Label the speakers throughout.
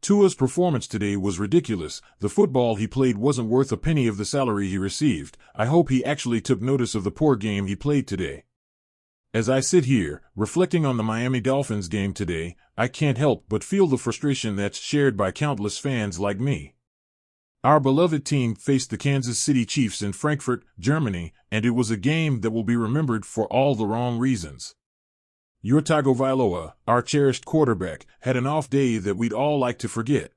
Speaker 1: Tua's performance today was ridiculous. The football he played wasn't worth a penny of the salary he received. I hope he actually took notice of the poor game he played today. As I sit here, reflecting on the Miami Dolphins game today, I can't help but feel the frustration that's shared by countless fans like me. Our beloved team faced the Kansas City Chiefs in Frankfurt, Germany, and it was a game that will be remembered for all the wrong reasons. Tua Tagovailoa, our cherished quarterback, had an off day that we'd all like to forget.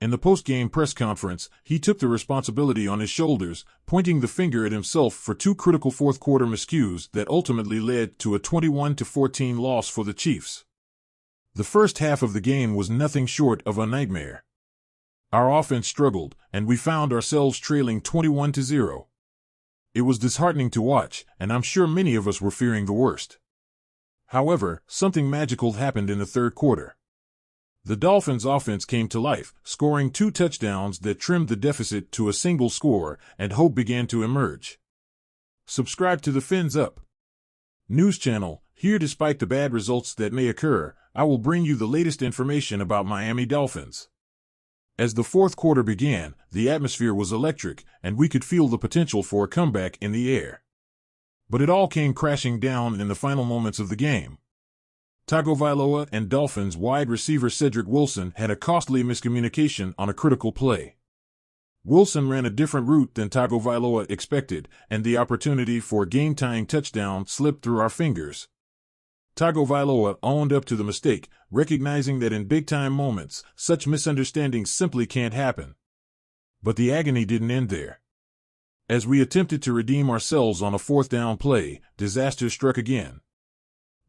Speaker 1: In the post-game press conference, he took the responsibility on his shoulders, pointing the finger at himself for two critical fourth-quarter miscues that ultimately led to a 21-14 loss for the Chiefs. The first half of the game was nothing short of a nightmare. Our offense struggled, and we found ourselves trailing 21-0. It was disheartening to watch, and I'm sure many of us were fearing the worst. However, something magical happened in the third quarter. The Dolphins' offense came to life, scoring 2 touchdowns that trimmed the deficit to a single score, and hope began to emerge. Subscribe to the PHINS UP news channel. Here, despite the bad results that may occur, I will bring you the latest information about Miami Dolphins. As the fourth quarter began, the atmosphere was electric, and we could feel the potential for a comeback in the air. But it all came crashing down in the final moments of the game. Tagovailoa and Dolphins wide receiver Cedric Wilson had a costly miscommunication on a critical play. Wilson ran a different route than Tagovailoa expected, and the opportunity for a game-tying touchdown slipped through our fingers. Tagovailoa owned up to the mistake, recognizing that in big-time moments, such misunderstandings simply can't happen. But the agony didn't end there. As we attempted to redeem ourselves on a fourth-down play, disaster struck again.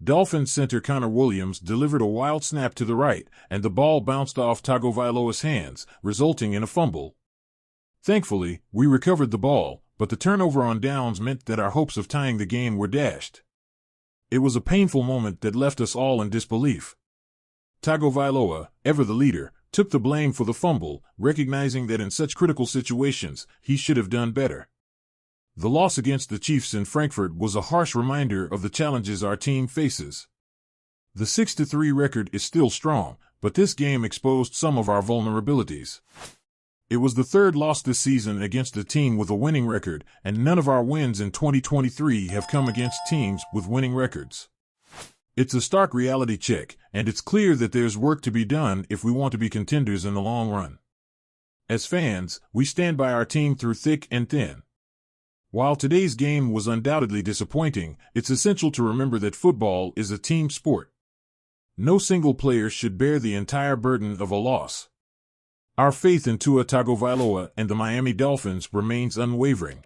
Speaker 1: Dolphins center Connor Williams delivered a wild snap to the right, and the ball bounced off Tagovailoa's hands, resulting in a fumble. Thankfully, we recovered the ball, but the turnover on downs meant that our hopes of tying the game were dashed. It was a painful moment that left us all in disbelief. Tagovailoa, ever the leader, took the blame for the fumble, recognizing that in such critical situations, he should have done better. The loss against the Chiefs in Frankfurt was a harsh reminder of the challenges our team faces. The 6-3 record is still strong, but this game exposed some of our vulnerabilities. It was the third loss this season against a team with a winning record, and none of our wins in 2023 have come against teams with winning records. It's a stark reality check, and it's clear that there's work to be done if we want to be contenders in the long run. As fans, we stand by our team through thick and thin. While today's game was undoubtedly disappointing, it's essential to remember that football is a team sport. No single player should bear the entire burden of a loss. Our faith in Tua Tagovailoa and the Miami Dolphins remains unwavering.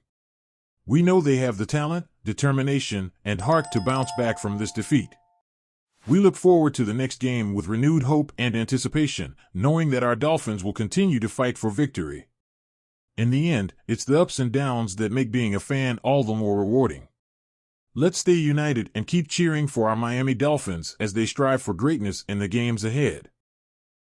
Speaker 1: We know they have the talent, determination, and heart to bounce back from this defeat. We look forward to the next game with renewed hope and anticipation, knowing that our Dolphins will continue to fight for victory. In the end, it's the ups and downs that make being a fan all the more rewarding. Let's stay united and keep cheering for our Miami Dolphins as they strive for greatness in the games ahead.